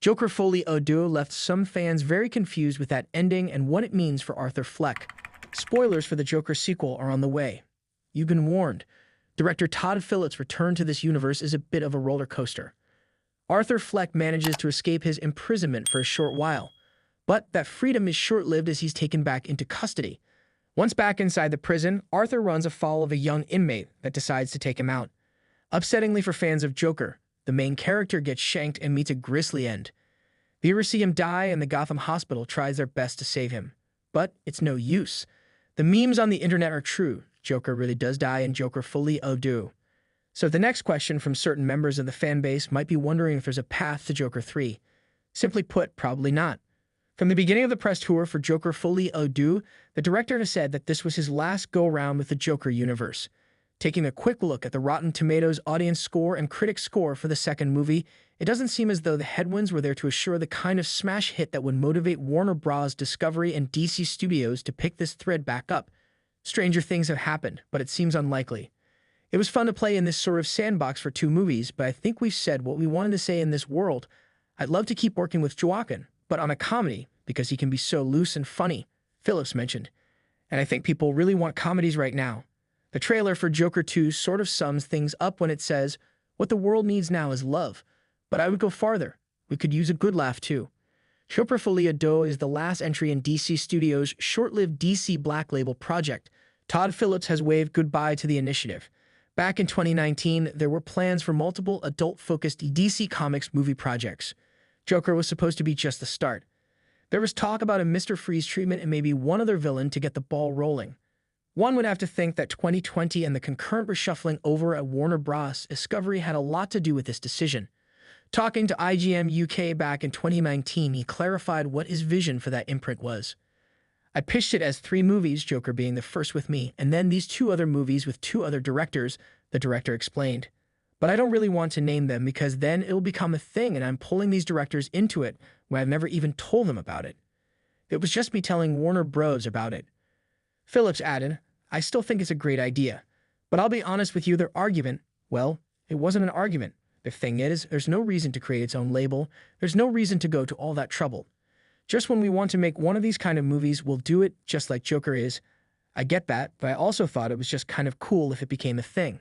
Joker Folie Deux left some fans very confused with that ending and what it means for Arthur Fleck. Spoilers for the Joker sequel are on the way. You've been warned. Director Todd Phillips' return to this universe is a bit of a roller coaster. Arthur Fleck manages to escape his imprisonment for a short while, but that freedom is short-lived as he's taken back into custody. Once back inside the prison, Arthur runs afoul of a young inmate that decides to take him out. Upsettingly for fans of Joker, the main character gets shanked and meets a grisly end. Viewers see him die and the Gotham hospital tries their best to save him. But it's no use. The memes on the internet are true. Joker really does die in Joker Folie Deux. So the next question from certain members of the fan base might be wondering if there's a path to Joker 3. Simply put, probably not. From the beginning of the press tour for Joker Folie Deux, the director has said that this was his last go-round with the Joker universe. Taking a quick look at the Rotten Tomatoes audience score and critic score for the second movie, it doesn't seem as though the headwinds were there to assure the kind of smash hit that would motivate Warner Bros. Discovery and DC Studios to pick this thread back up. Stranger things have happened, but it seems unlikely. It was fun to play in this sort of sandbox for two movies, but I think we've said what we wanted to say in this world. I'd love to keep working with Joaquin, but on a comedy, because he can be so loose and funny, Phillips mentioned. And I think people really want comedies right now. The trailer for Joker 2 sort of sums things up when it says, what the world needs now is love. But I would go farther. We could use a good laugh too. Joker Folie Deux is the last entry in DC Studios' short-lived DC Black Label project. Todd Phillips has waved goodbye to the initiative. Back in 2019, there were plans for multiple adult-focused DC Comics movie projects. Joker was supposed to be just the start. There was talk about a Mr. Freeze treatment and maybe one other villain to get the ball rolling. One would have to think that 2020 and the concurrent reshuffling over at Warner Bros. Discovery had a lot to do with this decision. Talking to IGN UK back in 2019, he clarified what his vision for that imprint was. I pitched it as 3 movies, Joker being the first with me, and then these 2 other movies with 2 other directors, the director explained. But I don't really want to name them because then it'll become a thing and I'm pulling these directors into it when I've never even told them about it. It was just me telling Warner Bros. About it. Phillips added, I still think it's a great idea, but I'll be honest with you, their argument, well, it wasn't an argument. The thing is, there's no reason to create its own label. There's no reason to go to all that trouble. Just when we want to make one of these kind of movies, we'll do it just like Joker is. I get that, but I also thought it was just kind of cool if it became a thing.